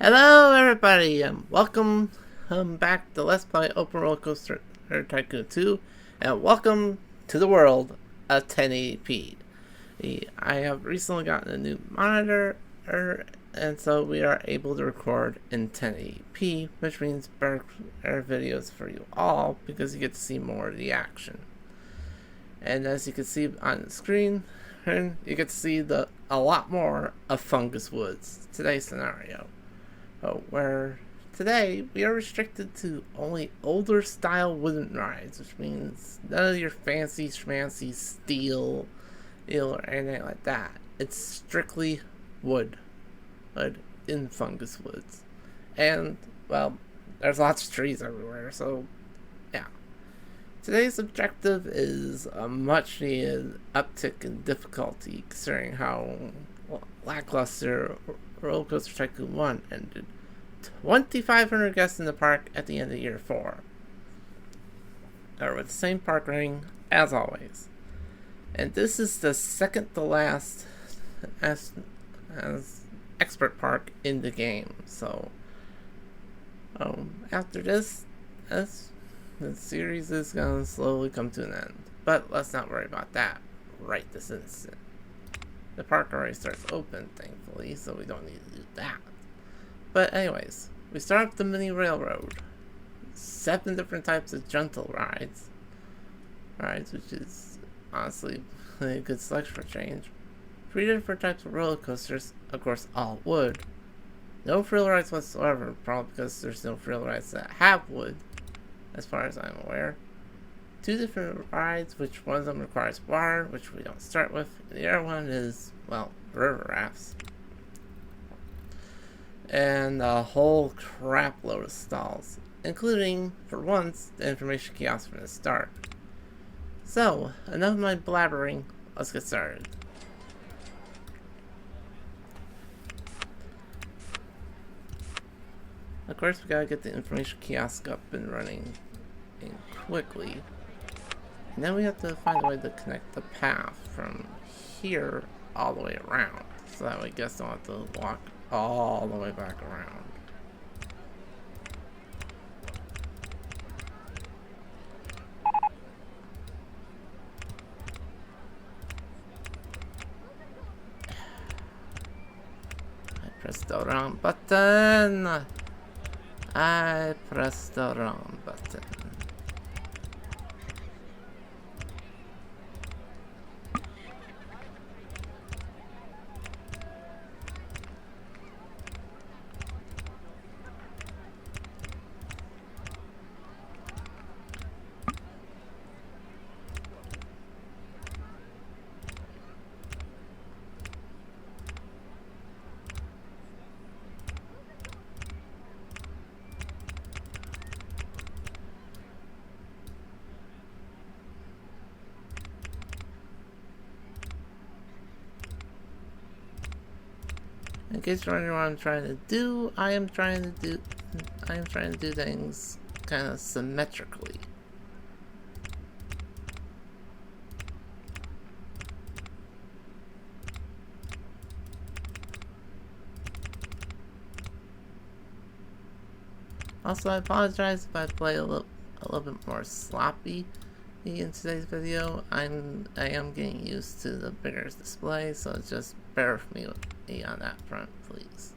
Hello everybody and welcome back to Let's Play OpenRCT2 2 and welcome to the world of 1080p. I have recently gotten a new monitor and so we are able to record in 1080p, which means better videos for you all because you get to see more of the action. And as you can see on the screen, you get to see a lot more of Fungus Woods, today's scenario. Where today we are restricted to only older style wooden rides, which means none of your fancy schmancy steel or anything like that. It's strictly wood in Fungus Woods. And, well, there's lots of trees everywhere, so yeah. Today's objective is a much needed uptick in difficulty considering how lackluster Roller Coaster Tycoon 1 ended. 2,500 guests in the park at the end of year 4. Or with the same park rating as always. And this is the second to last as expert park in the game. So after this, the series is gonna slowly come to an end. But let's not worry about that right this instant. The park already starts open, thankfully, so we don't need to do that. But anyways, we start with the mini railroad. 7 different types of gentle rides, which is honestly a good selection for change. 3 different types of roller coasters, of course all wood. No frill rides whatsoever, probably because there's no frill rides that have wood, as far as I'm aware. 2 different rides, which one of them requires water, which we don't start with. The other one is, well, river rafts. And a whole crap load of stalls, including, for once, the information kiosk from the start. So, enough of my blabbering, let's get started. Of course, we gotta get the information kiosk up and running quickly. And then we have to find a way to connect the path from here all the way around, so that way guests don't have to walk all the way back around. I pressed the wrong button. I pressed the wrong button. In case you're wondering what I'm trying to do, I am trying to do things kind of symmetrically. Also, I apologize if I play a little bit more sloppy in today's video. I am getting used to the bigger display, so just bear with me on that front, please.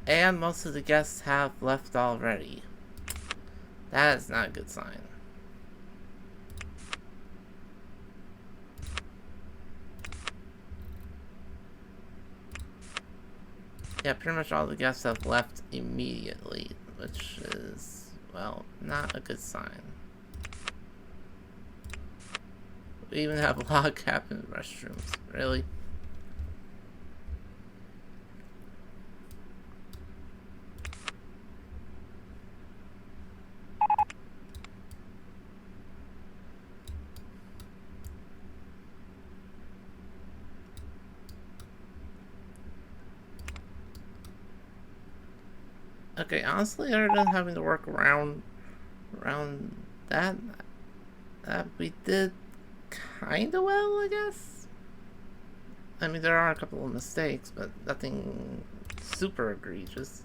And most of the guests have left already. That is not a good sign. Yeah, pretty much all the guests have left immediately, which is, well, not a good sign. We even have log cabin restrooms. Really? Okay, honestly, other than having to work around that we did kinda well, I guess. I mean, there are a couple of mistakes, but nothing super egregious.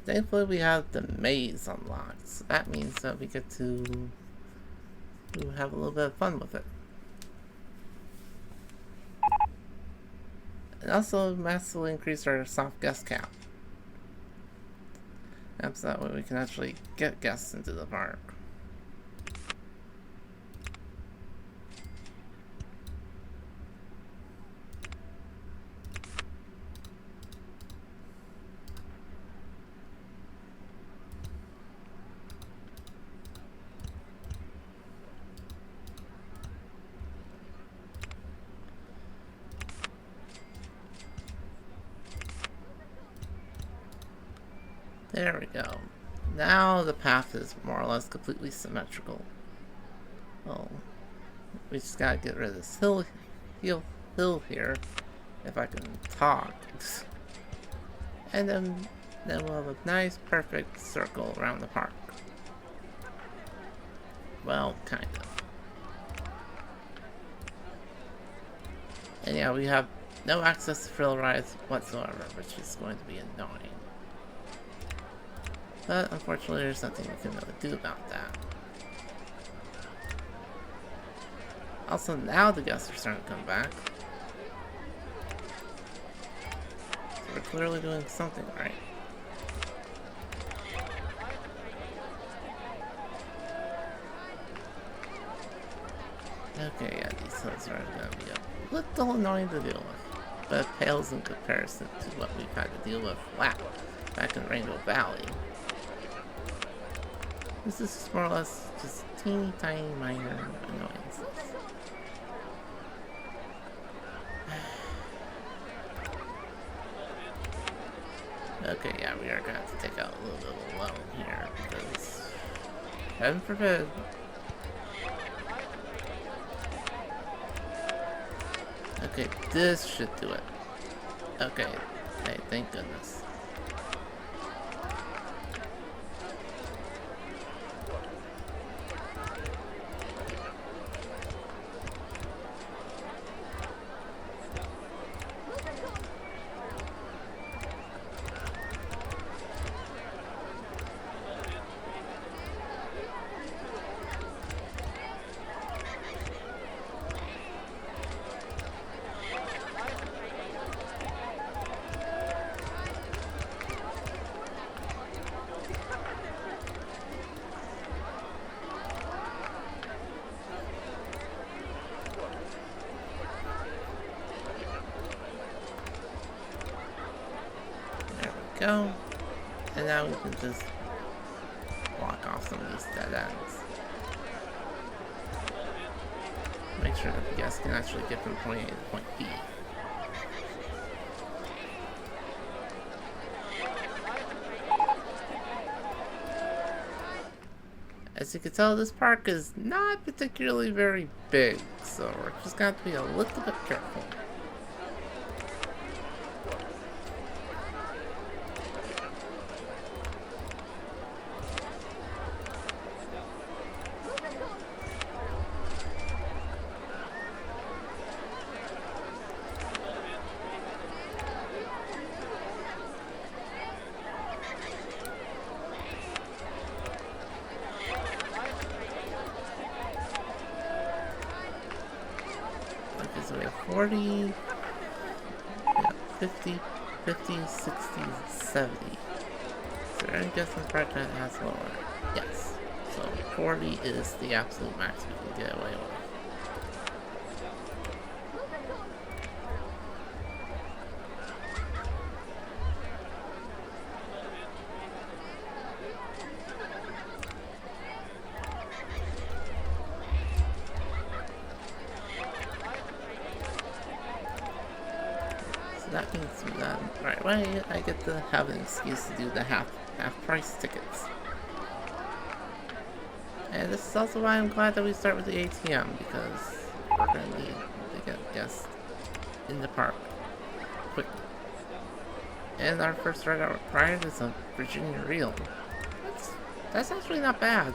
Thankfully we have the maze unlocked, so that means that we get to have a little bit of fun with it. And also massively increase our soft guest count. And so that way we can actually get guests into the park. There we go. Now the path is more or less completely symmetrical. Oh, we just gotta get rid of this hill here, if I can talk. And then we'll have a nice, perfect circle around the park. Well, kind of. And yeah, we have no access to thrill rides whatsoever, which is going to be annoying. But unfortunately, there's nothing we can really do about that. Also, now the guests are starting to come back. So we're clearly doing something right. Okay, yeah, these hills are going to be a little annoying to deal with. But it pales in comparison to what we've had to deal with back in Rainbow Valley. This is more or less just teeny tiny minor annoyances. Okay, yeah, we are going to have to take out a little bit of a loan here because, heaven forbid. Okay, this should do it. Okay, hey, thank goodness. Go, and now we can just block off some of these dead ends. Make sure that the guests can actually get from point A to point B. As you can tell, this park is not particularly very big, so we're just going to have to be a little bit careful. So we have 40, yeah, 50, 50, 60, 70. there any guess on part that has lower? Yes. So 40 is the absolute max we can get away with. That means that right away I get to have an excuse to do the half price tickets. And this is also why I'm glad that we start with the ATM, because we're gonna need to get guests in the park quickly. And our first ride is a Virginia Reel. That's actually not bad.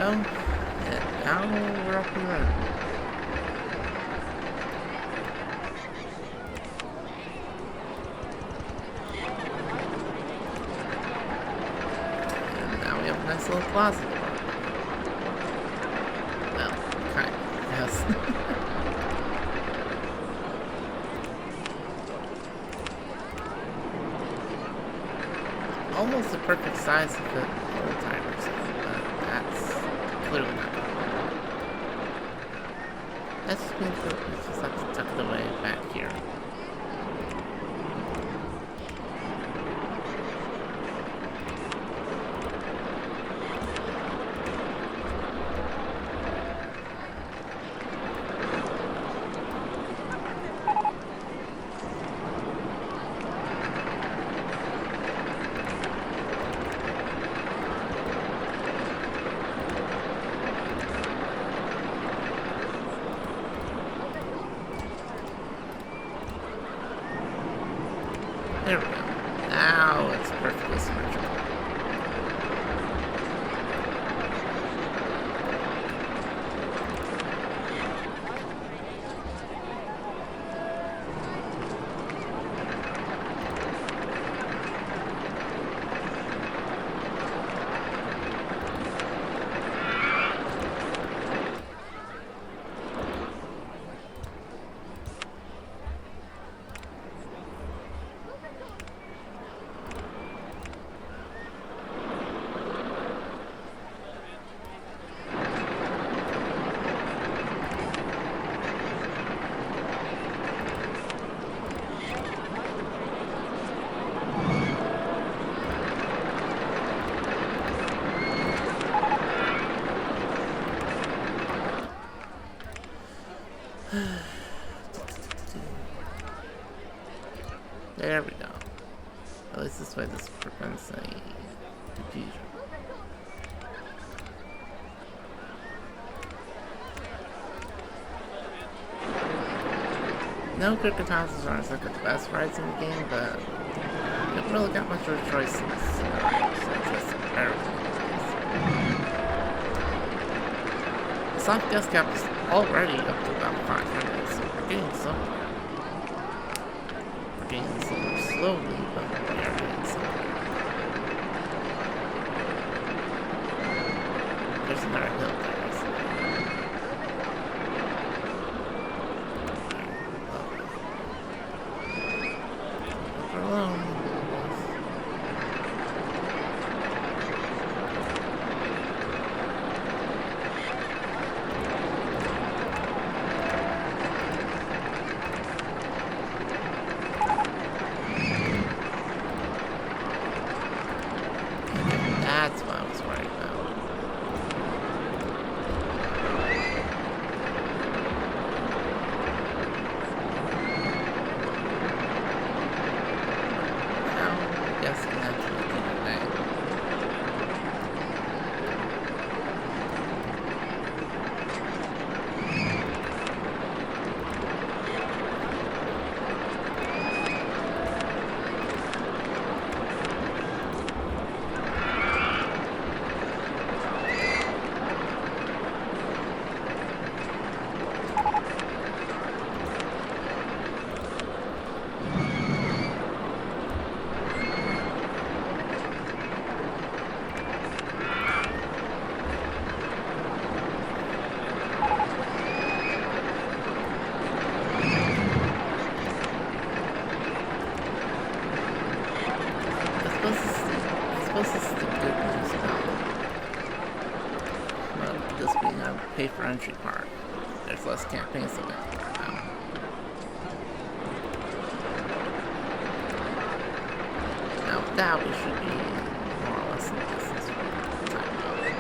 And now we're up and running. And now we have a nice little closet. Well, kind of, yes. Almost the perfect size to fit old timers in, but that's clearly not going to work. That just means that we just have to tuck it away back here. There we go. Now it's perfectly symmetrical. There we go. At least this way this prevents any confusion. No, Cricket Houses aren't like the best rides in the game, but you haven't really got much of a choice in this scenario, so just everything. The soft guest cap is already up to about 500, so we're getting somewhere. We're getting somewhere slowly, but we are getting somewhere. There's another hill there. suppose this is the good news about this being a pay-for-entry part. There's less campaigns to get now. Now with that, we should be more or less in business for the time being.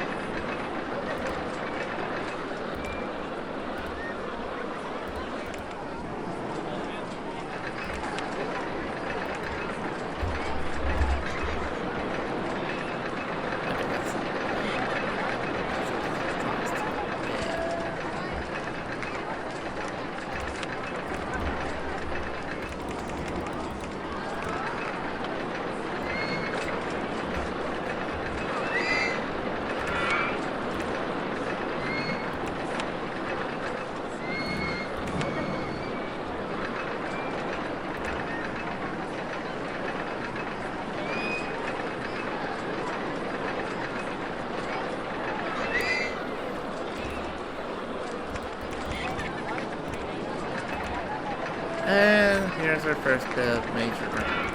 And here's our first bit of major round.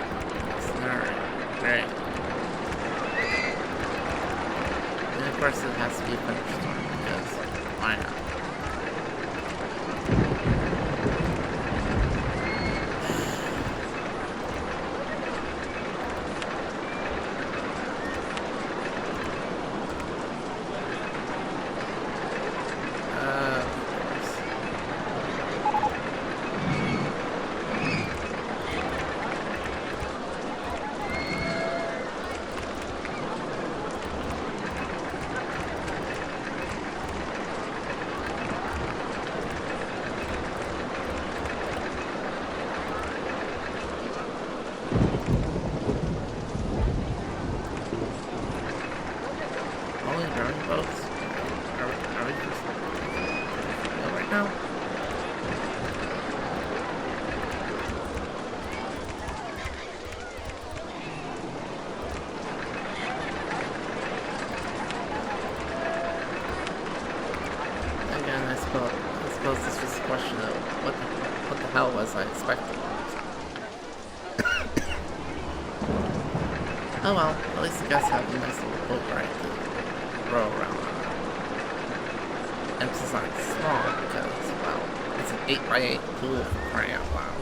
Alright, great. And of course it has to be a thunderstorm because why not? Only rowing boats? Are we just right now? Again, I suppose this was a question of what the hell was I expecting. Oh well, at least the guys have a nice little boat ride to row around on. Emphasis on small because, well, it's an 8x8 pool for crying out loud.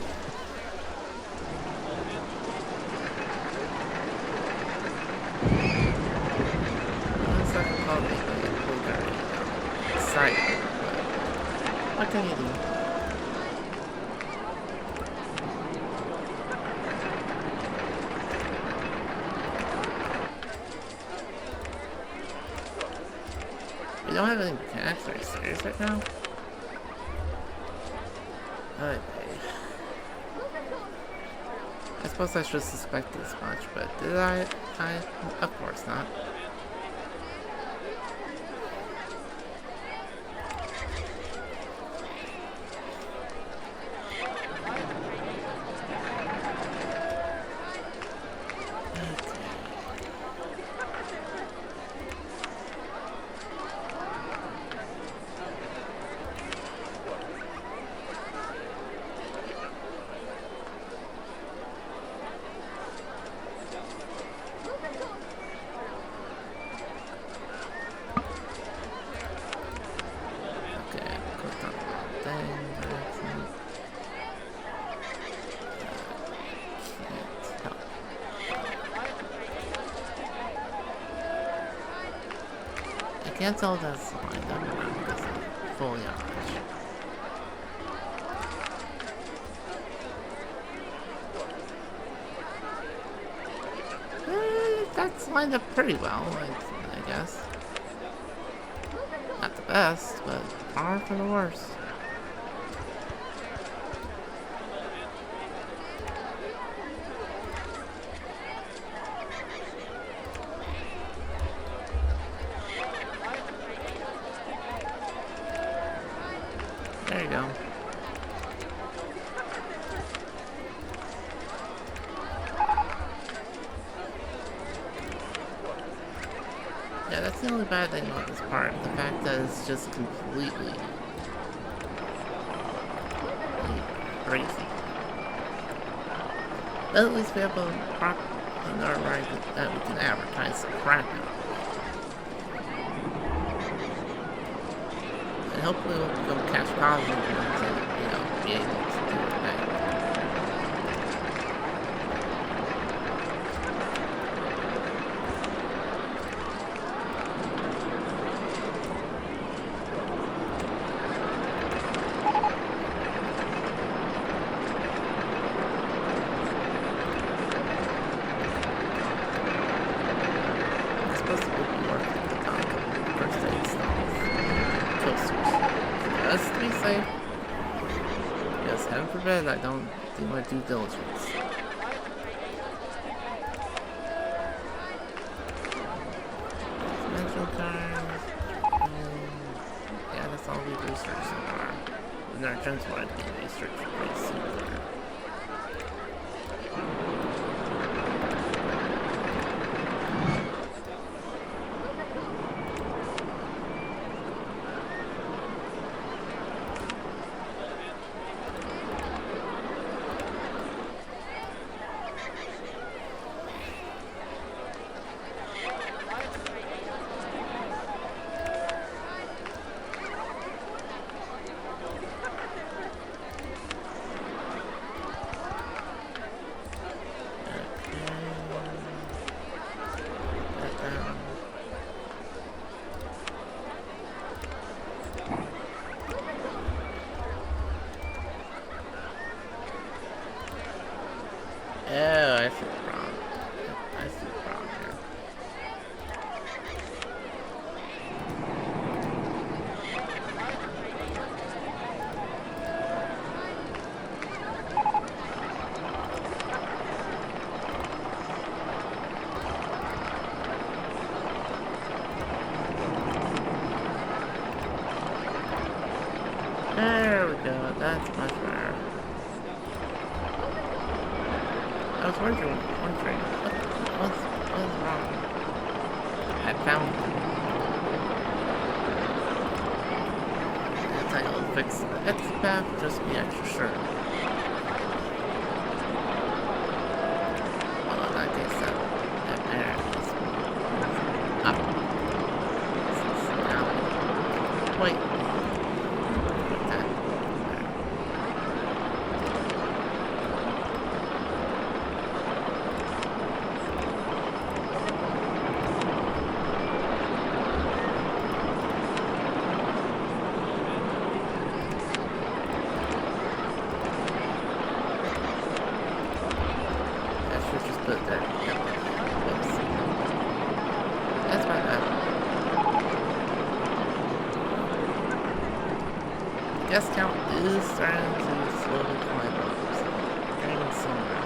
It's like a called 8x8 pool very exciting, but what can you do? We don't have any mechanics. Are you serious right now? Okay. I suppose I should suspect this much, but did I? Of course not. I can't tell that's lined up around because of foliage. That's lined up pretty well, I guess. Not the best, but far from the worst. There you go. Yeah, that's the only bad thing about this part. The fact that it's just completely crazy. But at least we have a or right that we can advertise the crap out of. And hopefully we'll become cash positive ones and, be able to do that. It's supposed to be working at the time of first aid stalls. Toasters. Just to be safe. Yes, heaven forbid I don't do my due diligence. Mental cards. Yeah, that's all we've researched so far. And our gems will be researched pretty soon. Oh, I see the problem. I see the problem here. There we go. That's much better. I was wondering what's wrong? I found it. That's how you'll fix the exit path, just be extra sure. Well, in that case, that there is up. Now, wait. Put that there. Put that. Whoops. That's my bad. Guest count is starting to slowly climb up. So getting somewhere.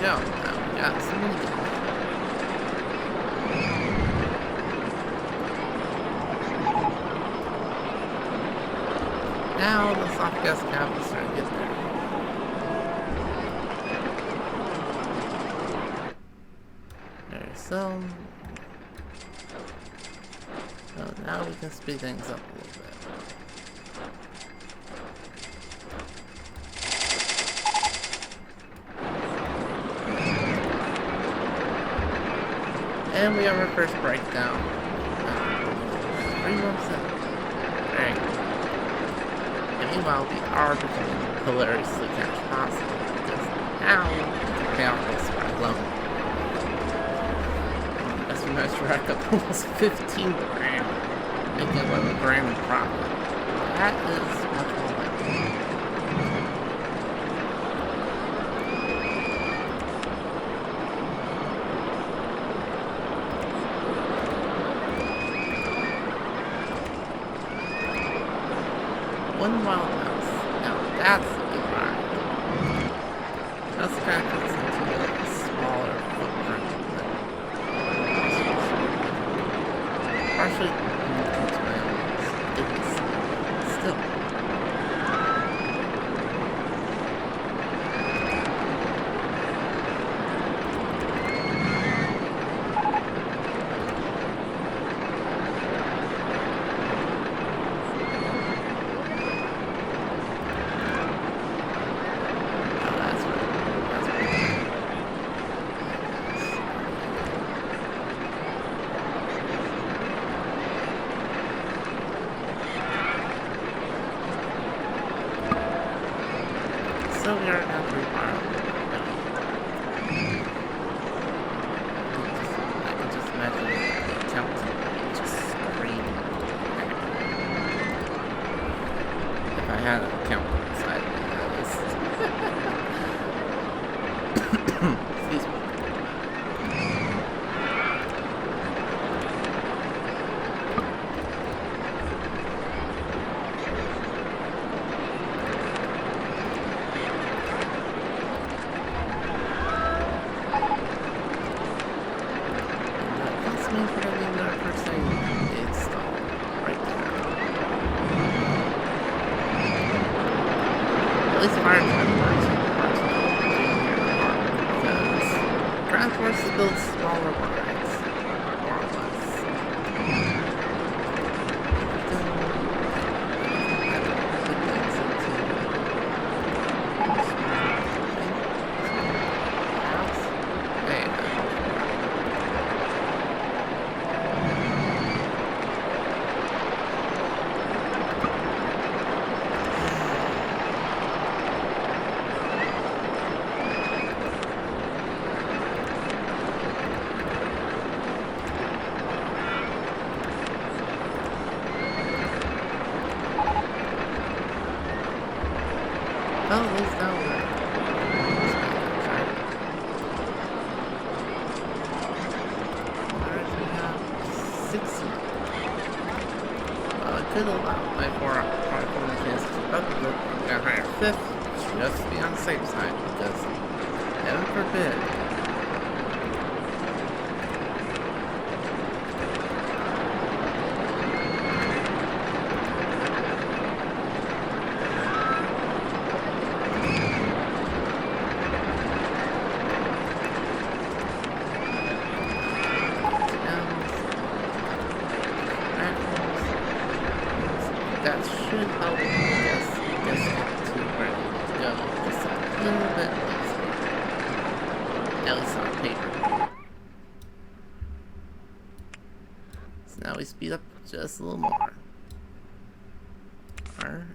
Now we got some new things. Now the soft gas cap is starting to get there. There's some. So now we can speed things up a little bit. And we have our first breakdown. 3 months in. Alright. And meanwhile, we are becoming hilariously cash positive because now we can pay off this by loan. As we managed to rack up almost 15 grand, making 11 grand in profit. That is much more like one wild mouse. Now that's a good ride. That's kind of gets into a smaller footprint than partially into my own goodness. Still. So we are now 3 miles. I can just imagine the accountant just screaming. If I had an accountant inside me, that is. Excuse me. At least fire time works because ground forces build smaller lines, more or less. Oh, at least now we're Alright, we have 60. Well, I could allow my 4 chance to keep up with it and hire 5th, just to be on the safe side, because heaven forbid. That should help, I guess get to where it needs to go just a little bit easier. At least on paper. So now we speed up just a little more.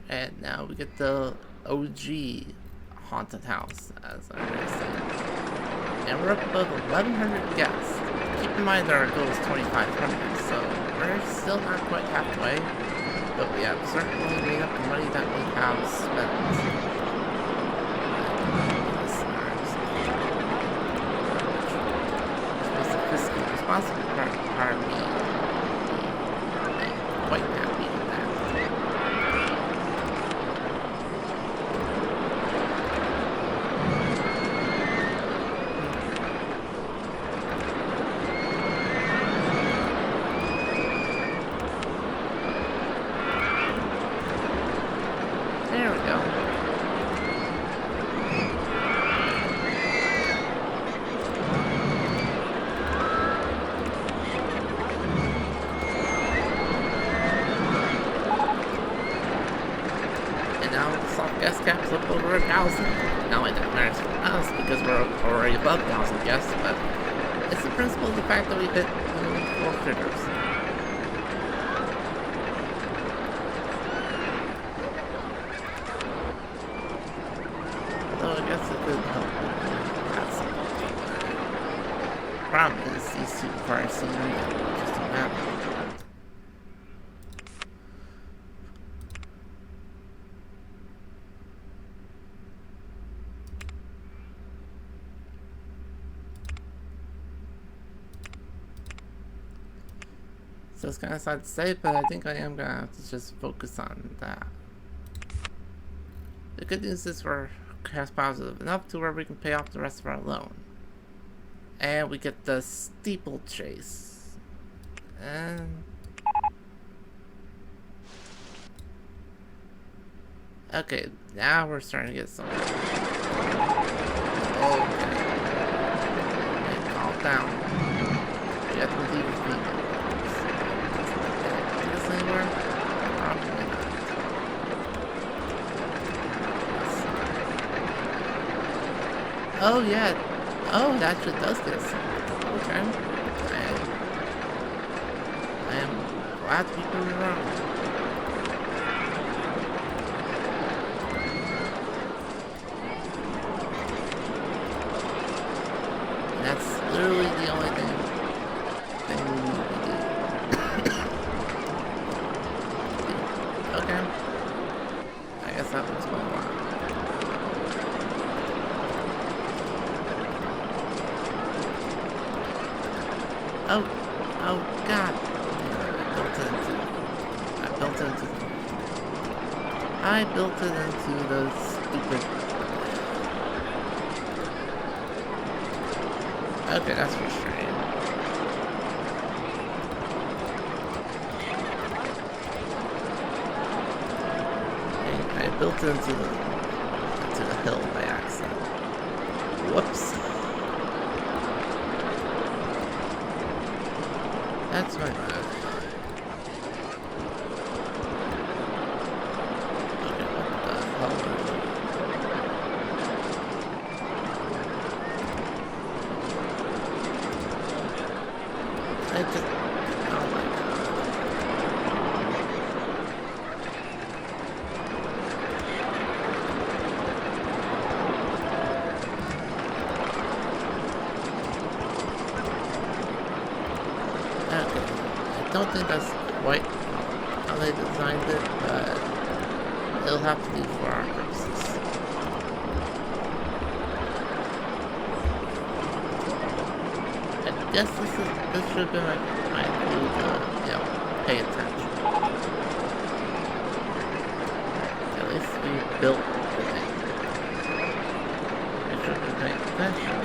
And now we get the OG haunted house, as I understand. And we're up above 1,100 guests. Keep in mind that our goal is 2,500, so we're still not quite halfway. But we have certainly made up the money that we have spent. Which was the fiscally responsible part of me. I'm quite happy with that. There we go. And now the soft gas cap's up over 1,000. Now it doesn't matter to us because we're already above 1,000 guests, but It's the principle of the fact that we hit 4 critters. Although I guess it could help with that something. Problem is, these two require scenery that just don't happen. So it's kind of sad to say, but I think I am gonna have to just focus on that. The good news is we're cash positive enough to where we can pay off the rest of our loan. And we get the steeplechase. And... okay, now we're starting to get something. Okay. Okay, calm down. We got to leave with people. Anywhere? Probably not. Oh yeah. Oh, it actually does get us something. Okay. I am glad to be proven wrong. And that's literally the only thing we need to do. Okay. I guess that looks going on. Oh god. I built it into the stupid... okay, that's frustrating. I built it into the hill by accident. Whoops. That's my bad. Okay, what the hell is it? I just... oh my god. I don't think that's quite how they designed it, but it'll have to do for our purposes. I guess this should have been my clue to, pay attention. At least we built the thing. I should have been paying attention.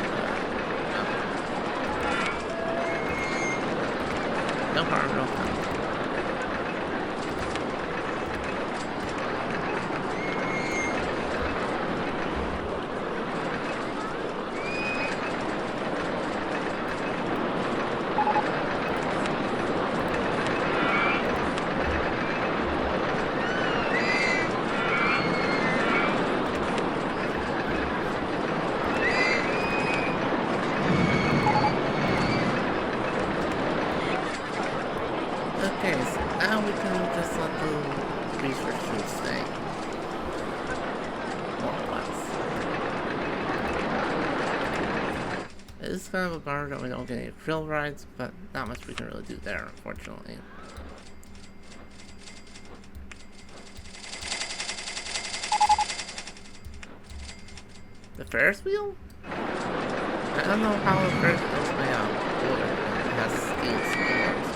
No harm, no harm. Okay, so now we can just let the researchers stay. More or less. It is kind of a bummer that we don't get any thrill rides, but not much we can really do there, unfortunately. The Ferris wheel? I don't know how the Ferris wheel's made out of wood. It has steel supports.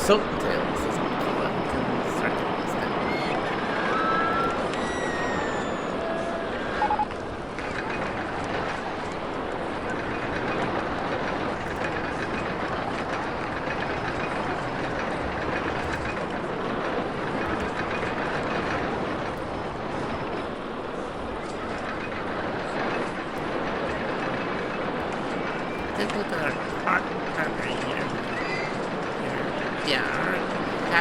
soap tails is what we call it. We can start doing this now. Take a look at our primary here. Yeah, I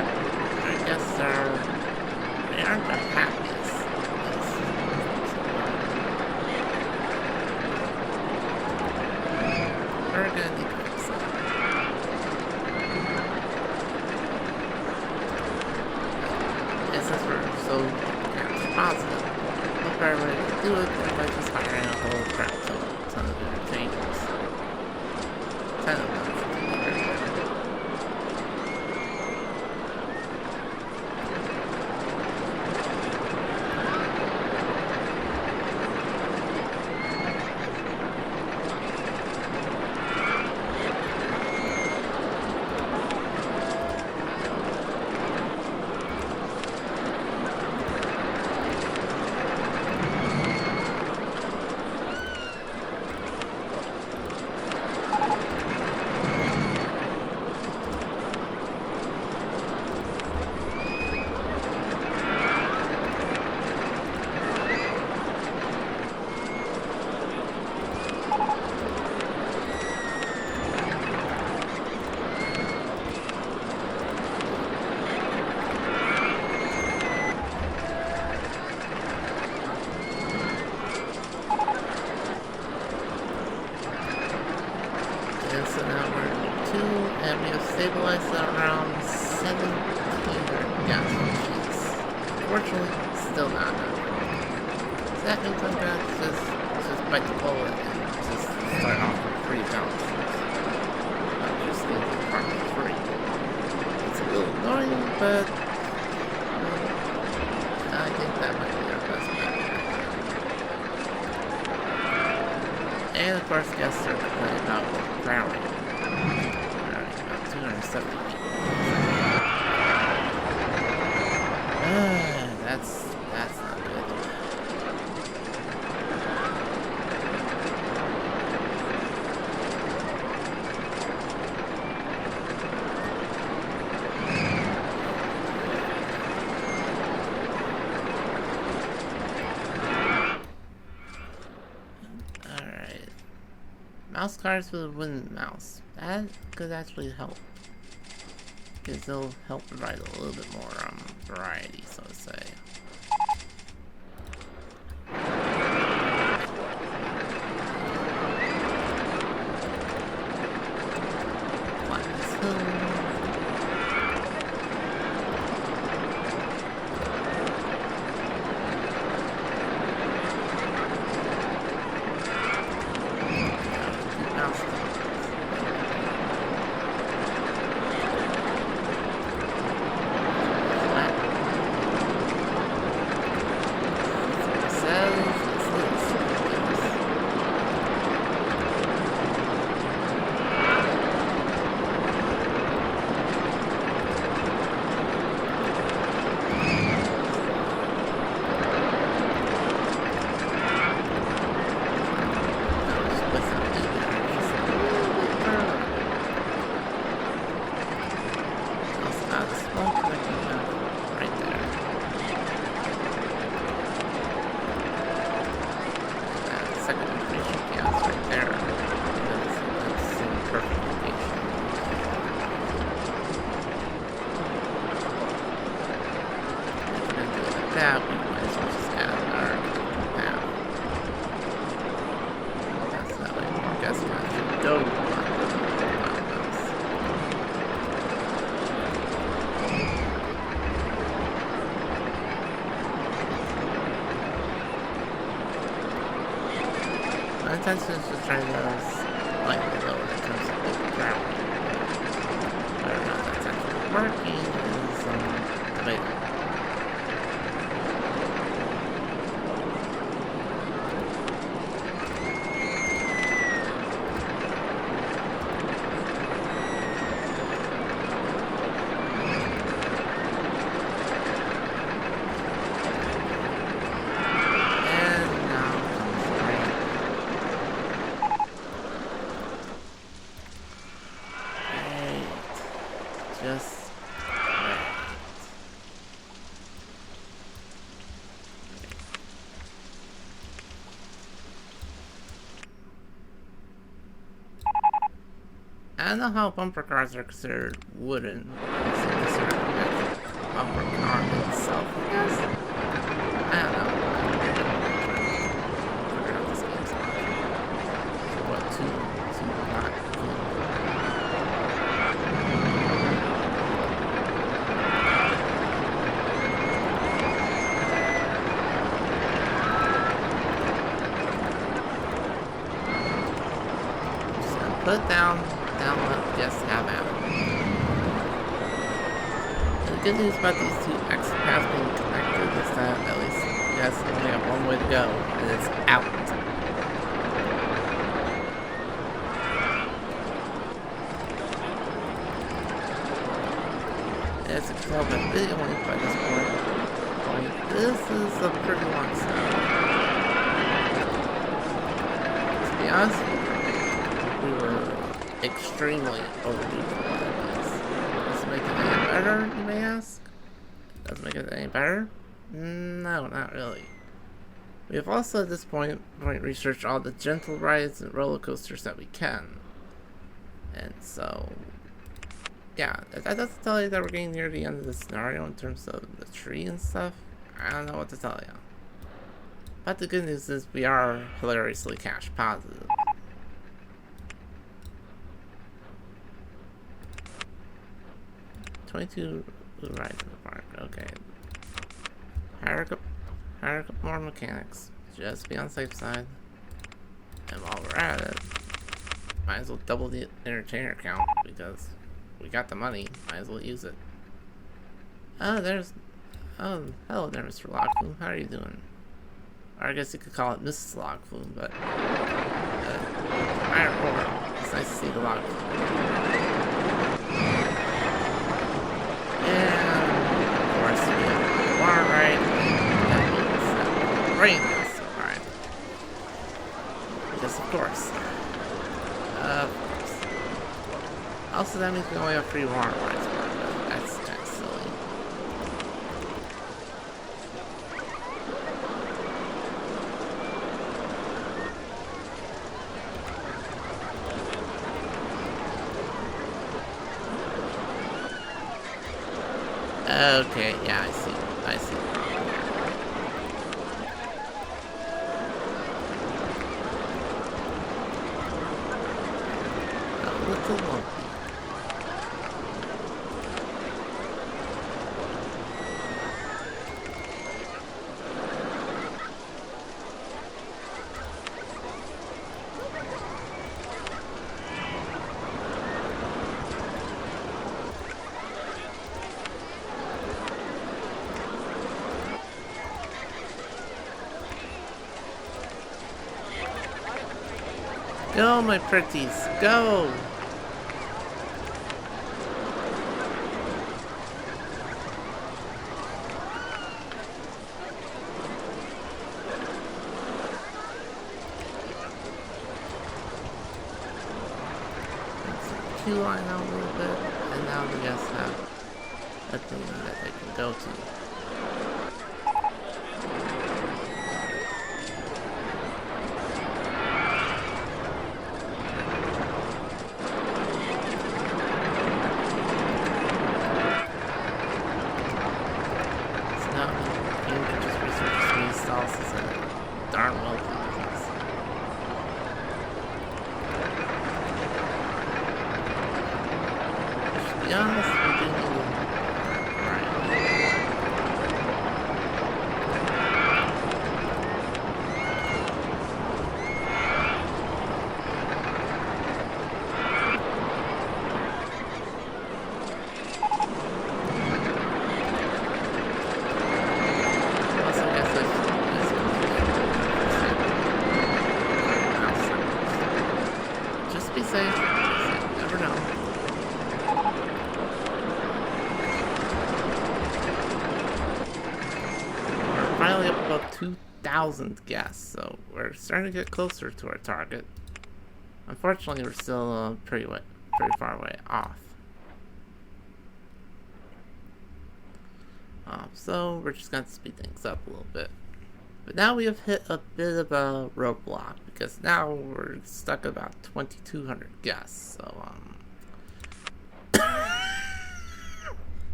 guess they aren't the happiest. We're gonna need to fix that. And since we're so positive, the better way to do it is by just hiring a whole crap ton of entertainers. Kind of ones to do very well. So now we're at 2, and we have stabilized at around 17. Yeah, jeez. Unfortunately, still not enough. So that means I'm gonna just bite the bullet and just start off with free balances. Just leave the apartment free. It's a little annoying, but I think that might be our best bet. And of course, guests are complaining about drowning. About 270 people. That's not good. Alright. Mouse cars with a wooden mouse. That could actually help. Because they'll help provide a little bit more variety, so to say. Climb this hill. that, we might as well just add our map. That's that way more guests can actually go on those. My intention is to try those slightly lower in terms of the ground. Whether or not that's actually working is debatable. just right. I don't know how bumper cars are considered wooden. Is it considered a bumper car itself, I guess? I don't know. Figure out this game's like. What, two not cool. Just gonna put it down, just have at it. And the good news about these two exit paths being connected is that at least you guys only have one way to go, and it's out. As you can tell by the video length by this point, this is a pretty long sound. To be honest, we were extremely overdue for one of these. Does it make it any better, you may ask? Does it make it any better? No, not really. We have also at this point researched all the gentle rides and roller coasters that we can. And so, yeah, that doesn't tell you that we're getting near the end of the scenario in terms of the tree and stuff. I don't know what to tell you. But the good news is we are hilariously cash positive. "22 rides in the park." Okay. Hire a couple more mechanics. Just be on the safe side. And while we're at it, might as well double the entertainer count because we got the money. Might as well use it. Oh, hello there, Mr. Lockfloom. How are you doing? Or I guess you could call it Mrs. Lockfloom, but it's nice to see the Lockfloom. And of course we have the water ride. That means that the rain has to ride. Because of course. Also that means we only have 3 water rides, but that's kind of silly. Okay, yeah, I see the problem here. A little lumpy. Go, my pretties, go! Queue line out a little bit, and now we just have a thing that they can go to. Darn well please. To be honest, we do need be safe. You never know. We're finally up about 2,000 guests, so we're starting to get closer to our target. Unfortunately, we're still pretty far away off. so we're just going to speed things up a little bit. But now we have hit a bit of a roadblock, because now we're stuck at about 2,200 guests, so,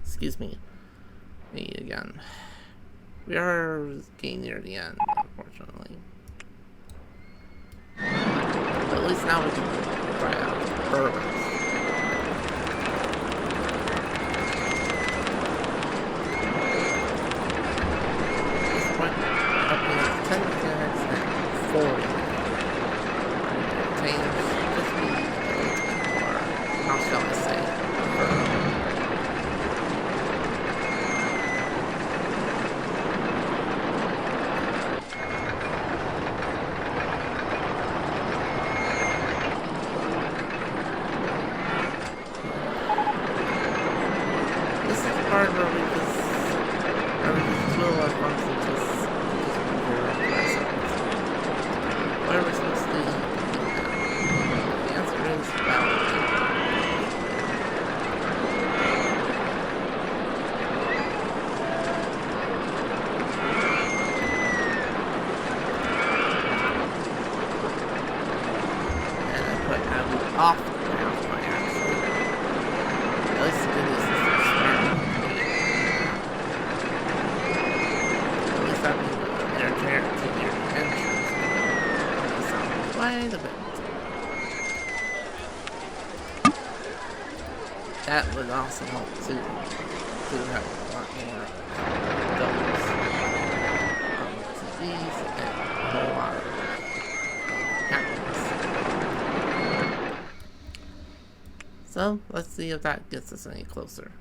excuse me again. We are getting near the end, unfortunately. But at least now we can try out bourbons. Off the ground by accident. At least the good news is they're smart. At least that means they're guaranteed near the entrance. So, quite a bit. That would also help too. To have a lot more doubles. To these and a whole lot of happiness. So, let's see if that gets us any closer.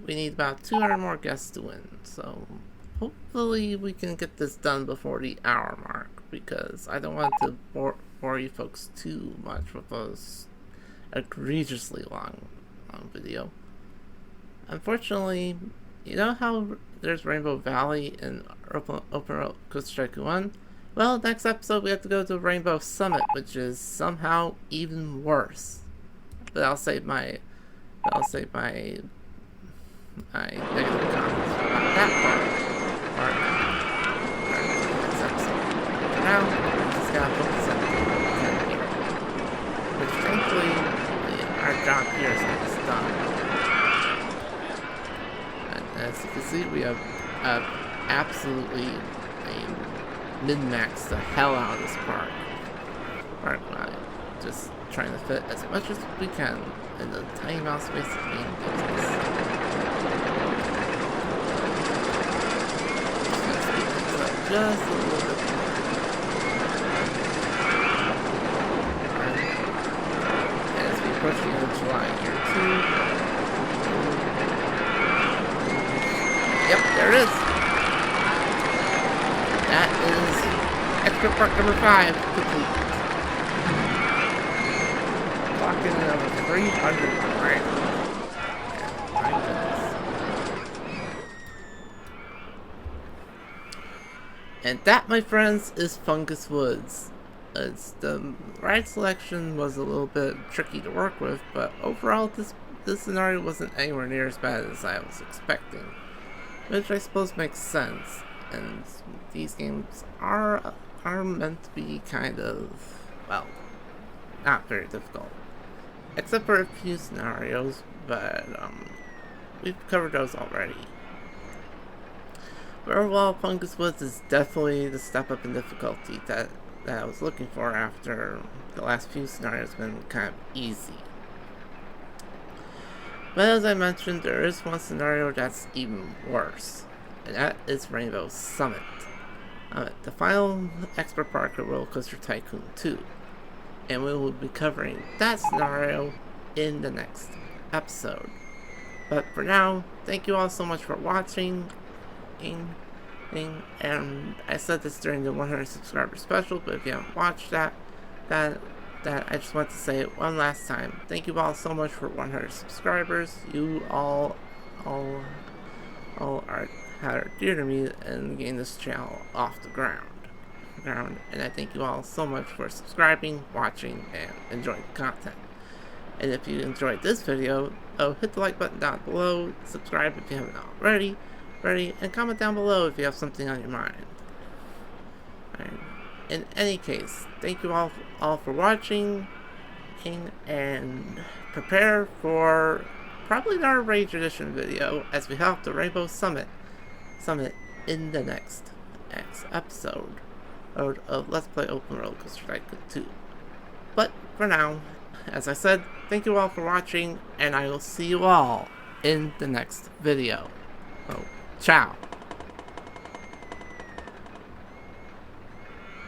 We need about 200 more guests to win, so hopefully we can get this done before the hour mark, because I don't want to bore you folks too much with this egregiously long video. Unfortunately, you know how there's Rainbow Valley in OpenRCT2 1? Well, next episode we have to go to Rainbow Summit, which is somehow even worse. But I'll save my negative comments about that part next episode. For now, we just gotta focus on the here, which thankfully our job here is almost done. And as you can see, we have absolutely min-max the hell out of this park line. Just trying to fit as much as we can in the tiny amount of space the game gives us. Just gonna speed things up just a little bit more. And as we approach the end of July here too. Yep, there it is. That is extra part number 5 complete. Clocking in over 300 grand. My goodness. And that, my friends, is Fungus Woods. The ride selection was a little bit tricky to work with, but overall this scenario wasn't anywhere near as bad as I was expecting, which I suppose makes sense. And these games are meant to be kind of, well, not very difficult. Except for a few scenarios, but we've covered those already. But overall, Fungus Woods is definitely the step up in difficulty that I was looking for after the last few scenarios have been kind of easy. But as I mentioned, there is one scenario that's even worse. And that is Rainbow Summit, the final Expert Parker Roller Coaster Tycoon 2, and we will be covering that scenario in the next episode. But for now, thank you all so much for watching, and I said this during the 100 subscriber special, but if you haven't watched that I just want to say it one last time. Thank you all so much for 100 subscribers. You all are dear to me and getting this channel off the ground. And I thank you all so much for subscribing, watching, and enjoying the content. And if you enjoyed this video, hit the like button down below, subscribe if you haven't already, and comment down below if you have something on your mind. Alright. In any case, thank you all for watching, and prepare for probably our Rage Edition video as we help the Rainbow Summit in the next episode of Let's Play OpenRCT2 Tycoon 2. But for now, as I said, thank you all for watching, and I will see you all in the next video. Ciao.